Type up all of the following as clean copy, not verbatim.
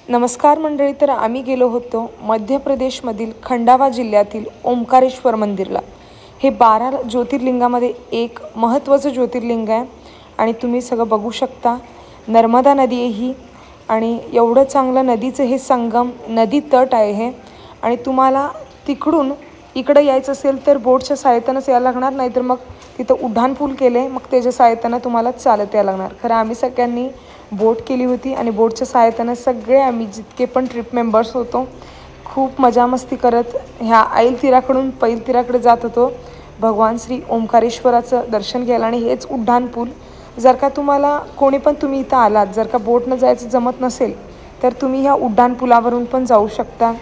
नमस्कार मंडळी. तर आम्ही गेलो होतो मध्य प्रदेशमधील खंडावा जिल्ह्यातील ओंकारेश्वर मंदिरला. हे 12 ज्योतिर्लिंगामध्ये एक महत्त्वाचं ज्योतिर्लिंग आहे आणि तुम्ही सगळं बघू शकता. नर्मदा नदी आहे ही आणि एवढं चांगलं नदीचं हे संगम नदी तट आहे हे. आणि तुम्हाला तिकडून इकडं यायचं असेल तर बोटच्या सहाय्यानेच यायला लागणार, नाहीतर मग तिथं उड्डाणपूल केले, मग त्याच्या सहाय्याने तुम्हाला चालत यायला लागणार. खरं आम्ही सगळ्यांनी बोट केली होती आणि बोटच्या सहाय्याने सगळे आम्ही जितके पण ट्रिप मेंबर्स होतो खूप मजा मस्ती करत ह्या ऐल तीराकडून पैल तीराकडे जात होतो भगवान श्री ओंकारेश्वराचं दर्शन घ्यायला. आणि हेच उड्डाणपूल. जर का तुम्हाला कोणी पण तुम्ही इथं आलात, जर का बोटनं जायचं जमत नसेल तर तुम्ही ह्या उड्डाणपुलावरून पण जाऊ शकता.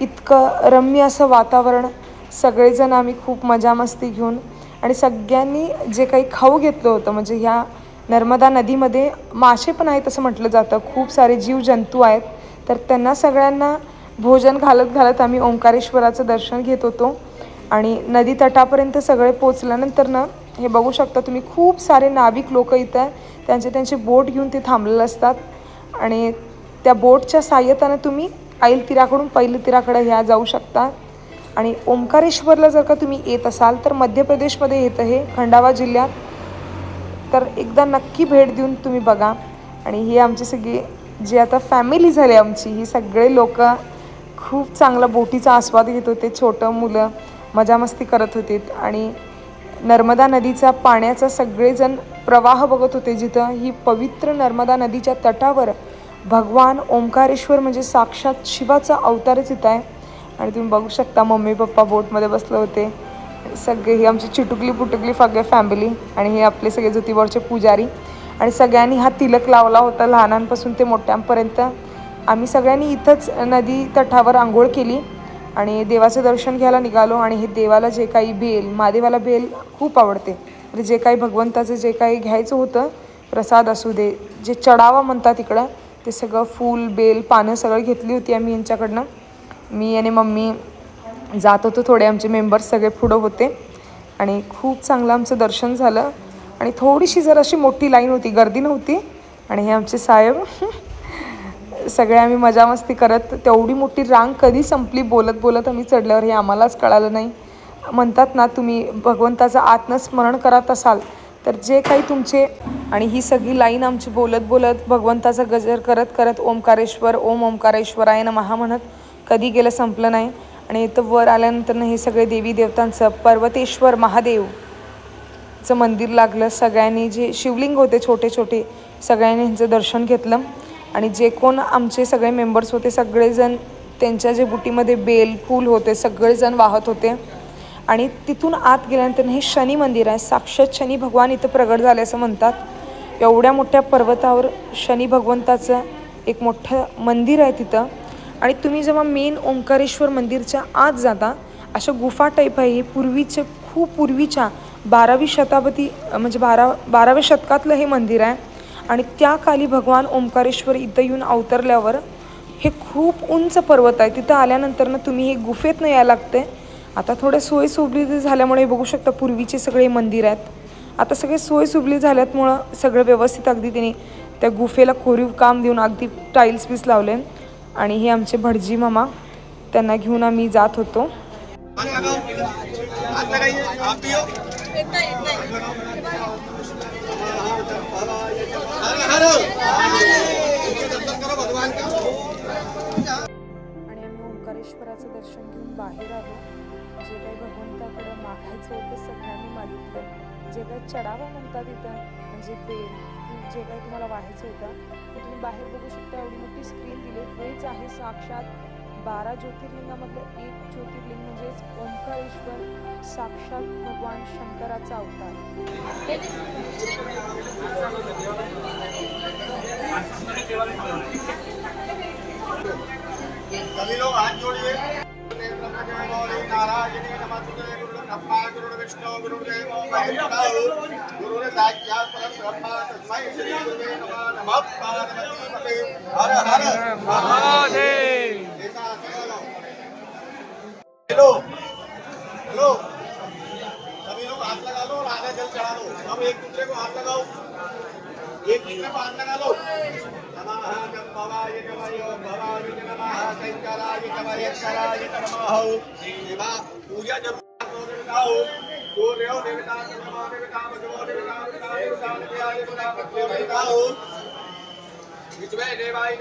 इतकं रम्य असं वातावरण. सगळेजण आम्ही खूप मजा मस्ती घेऊन आणि सगळ्यांनी जे काही खाऊ घेतलं होतं, म्हणजे ह्या नर्मदा नदीमध्ये मासे पण आहेत असं म्हटलं जातं, खूप सारे जीवजंतू आहेत, तर त्यांना सगळ्यांना भोजन घालत घालत आम्ही ओंकारेश्वराचं दर्शन घेत होतो. आणि नदी तटापर्यंत सगळे पोचल्यानंतर ना हे बघू शकता तुम्ही, खूप सारे नाविक लोक इथं त्यांचे बोट घेऊन ते थांबलेले असतात आणि त्या बोटच्या सहाय्याने तुम्ही ऐल तीराकडून पैल तीराकडे ह्या जाऊ शकता. आणि ओंकारेश्वरला जर का तुम्ही येत असाल तर मध्य प्रदेशमध्ये येतं हे, खंडावा जिल्ह्यात. तर एकदा नक्की भेट देऊन तुम्ही बघा. आणि ही आमची सगळी जी आता फॅमिली झाली आमची, ही सगळे लोक खूप चांगला बोटीचा आस्वाद घेत होते. छोटं मुलं मजा मस्ती करत होते आणि नर्मदा नदीचा पाण्याचा सगळेजण प्रवाह बघत होते. जिथं ही पवित्र नर्मदा नदीच्या तटावर भगवान ओंकारेश्वर म्हणजे साक्षात शिवाचा अवतारच इथं आहे. आणि तुम्ही बघू शकता मम्मी पप्पा बोटमध्ये बसले होते. सगळे ही आमची चिटुकली पुटुकली सगळे फॅमिली आणि हे आपले सगळे ज्योतिबाचे पुजारी. आणि सगळ्यांनी हा तिलक लावला होता लहानांपासून ते मोठ्यांपर्यंत. आम्ही सगळ्यांनी इथंच नदी तटावर आंघोळ केली आणि देवाचं दर्शन घ्यायला निघालो. आणि हे देवाला जे काही बेल, महादेवाला बेल खूप आवडते, तर जे काही भगवंताचं जे काही घ्यायचं होतं, प्रसाद असू दे, जे चढावा म्हणतात इकडं, ते सगळं फूल बेल पानं सगळं घेतली होती आम्ही यांच्याकडनं. मी आणि मम्मी जात होतो, थोडे आमचे मेंबर्स सगळे पुढं होते आणि खूप चांगलं आमचं दर्शन झालं. आणि थोडीशी जर अशी मोठी लाईन होती, गर्दी नव्हती. आणि हे आमचे साहेब सगळे आम्ही मजा मस्ती करत, तेवढी मोठी रांग कधी संपली बोलत बोलत आम्ही चढल्यावर हे आम्हालाच कळालं नाही. म्हणतात ना, तुम्ही भगवंताचं आत्मस्मरण करत असाल तर जे काही तुमचे. आणि ही सगळी लाईन आमची बोलत बोलत भगवंताचा गजर करत करत ओंकारेश्वर ओम ओंकारेश्वराय नमः म्हणत कधी गेलं संपलं नाही. आणि इथं वर आल्यानंतर हे सगळे देवी देवतांचं पर्वतेश्वर महादेवचं मंदिर लागलं. सगळ्यांनी जे शिवलिंग होते छोटे छोटे सगळ्यांनी ह्यांचं दर्शन घेतलं. आणि जे कोण आमचे सगळे मेंबर्स होते सगळेजण त्यांच्या जे बुटीमध्ये बेल फूल होते सगळेजण वाहत होते. आणि तिथून आत गेल्यानंतर हे शनी मंदिर आहे. साक्षात शनी भगवान इथं प्रगट झाले असं म्हणतात. एवढ्या मोठ्या पर्वतावर शनी भगवंताचं एक मोठं मंदिर आहे तिथं. आणि तुम्ही जेव्हा मेन ओंकारेश्वर मंदिरच्या आत जाता, अशा गुफा टाईप आहे. हे खूप पूर्वीच्या 12वी शताब्दी म्हणजे 12व्या शतकातलं हे मंदिर आहे. आणि त्या काली भगवान ओंकारेश्वर इथं येऊन अवतरल्यावर हे खूप उंच पर्वत आहे. तिथं आल्यानंतर ना तुम्ही हे गुफेतनं यायला लागते. आता थोड्या सोयीसुविधा झाल्यामुळे बघू शकता पूर्वीचे सगळे मंदिर आहेत. आता सगळे सोयीसुविधा झाल्यामुळं सगळं व्यवस्थित अगदी त्यांनी त्या गुफेला कोरीव काम देऊन अगदी टाईल्स पीस लावले. आणि हे आमचे भटजी मामा, त्यांना घेऊन आम्ही जात होतो. आणि आम्ही ओंकारेश्वराचं दर्शन घेऊन बाहेर आलो. जे काही भगवंताकडे मागायचं होतं सगळ्यांनी मागितलं. जे काही चढावा म्हणतात इथं, म्हणजे बेल जे काही तुम्हाला वाहायचं होतं ते तुम्ही बाहेर बघू शकता. एवढी मोठी स्क्रीन दिली. हेच आहे साक्षात 12 ज्योतिर्लिंगामधलं एक ज्योतिर्लिंग म्हणजेच ओंकारेश्वर, साक्षात भगवान शंकराचा अवतार. सभी लोग हाथ जोड़िए। नारायण नमस्ते गुरु ब्रह्मा गुरु विष्णु गुरुदेव महेश्वर गुरु साक्षात परब्रह्म तस्मै श्री गुरुवे नमः। नमः पार्वती पते हर हर महादेव। हेलो हेलो, सभी लोग हाथ लगा लो और आधा जल चढ़ा लो। अब एक दूसरे को हाथ लगाओ, एक दूसरे को हाथ लगा लो। नमः भवाय नमः भवाय नमः शंकराय नमः देवा पूजा जरूर करो सूर्यो देवता नमः देवता भगवान देवता विश्वे देवाय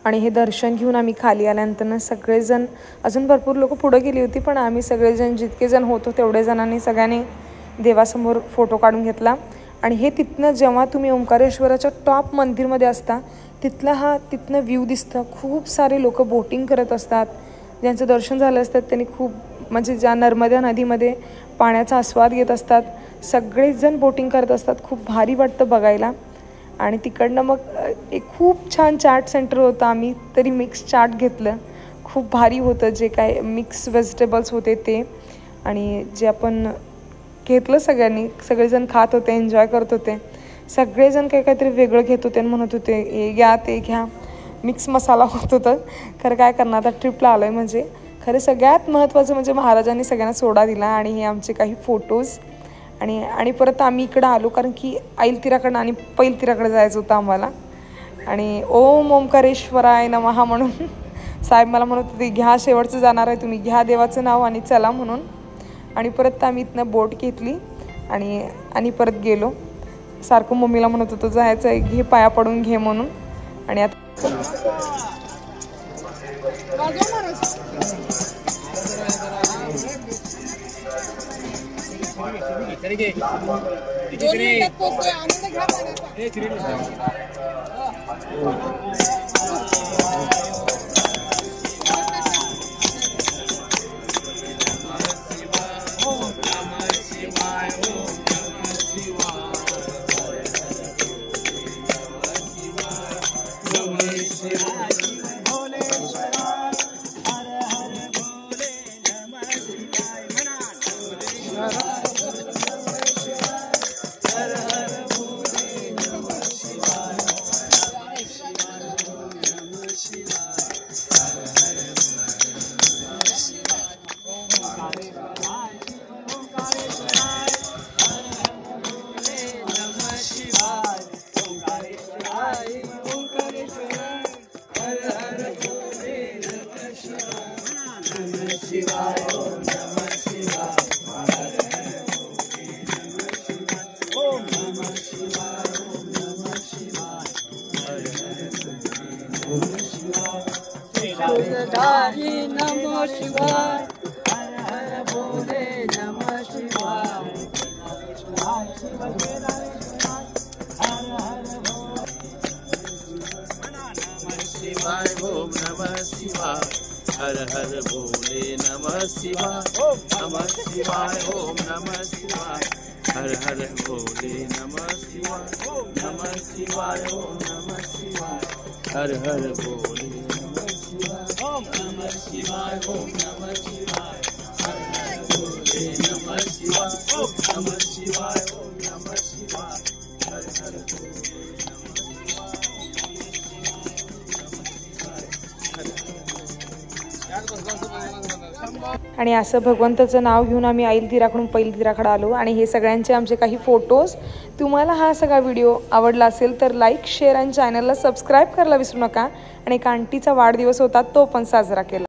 आणि हे दर्शन घेऊन आम्ही खाली आल्यानंतर सगळेजण अजून भरपूर लोक पुढे गेली होती, पण आम्ही सगळेजण जितके जण होतो तेवढे जणांनी सगळ्यांनी देवासमोर फोटो काढून घेतला। आणि हे तिथनं जेव्हा तुम्ही ओंकारेश्वराच्या टॉप मंदिरमध्ये असता तिथनं व्ह्यू दिसतं। खूप सारे लोक बोटिंग करत असतात, ज्यांचं दर्शन झालं असतात त्यांनी खूप म्हणजे ज्या नर्मदा नदीमध्ये पाण्याचा आस्वाद घेत असतात, सगळेजण बोटिंग करत असतात। खूप भारी वाटतं बघायला। आणि तिकडनं मग एक खूप छान चाट सेंटर होतं, आम्ही तरी मिक्स चाट घेतलं, खूप भारी होतं। जे काय मिक्स व्हेजिटेबल्स होते ते आणि जे आपण घेतलं सगळ्यांनी, सगळेजण खात होते, एन्जॉय करत होते। सगळेजण काहीतरी वेगळं घेत होते आणि म्हणत होते हे घ्या ते घ्या, मिक्स मसाला होत होतं। खरं काय करणार, आता ट्रिपला आलो आहे म्हणजे खरं सगळ्यात महत्त्वाचं म्हणजे महाराजांनी सगळ्यांना सोडा दिला आणि हे आमचे काही फोटोज आणि परत आम्ही इकडं आलो कारण की ऐल तीराकडनं आणि पैल तीराकडे जायचं होतं आम्हाला। आणि ओम ओंकारेश्वराय नमः म्हणून साहेब मला म्हणत होते घ्या, शेवटचं जाणार आहे तुम्ही, घ्या देवाचं नाव आणि चला म्हणून। आणि परत आम्ही इथनं बोट घेतली आणि परत गेलो। सारखं मम्मीला म्हणत होतो जायचं आहे, घे पाया पडून घे म्हणून। आणि आता नमः शिवाय, हर हर भोले नमः शिवाय, हर हर शिवाय, ओम नमः शिवाय, हर हर भोले नमः शिवाय, नमः शिवाय, ओम नमः शिवाय, हर हर भोले नमः शिवाय, नमः शिवाय, ओम नमः शिवाय, हर हर भोले नमः शिवाय, ओम नमः शिवाय, ओम नमः शिवाय, हर हर भोले नमः शिवाय, ओम नमः शिवाय, ओम नमः शिवाय, हर हर भोले। आणि असं भगवंताचं नाव घेऊन आम्ही ऐल तीराकडून पैल तीराकडे आलो। आणि हे सगळ्यांचे आमचे काही फोटोज। तुम्हाला हा सगळा व्हिडिओ आवडला असेल तर लाईक, शेअर आणि चॅनलला सबस्क्राईब करायला विसरू नका। आणि एक आंटीचा वाढदिवस होता तो पण साजरा केला।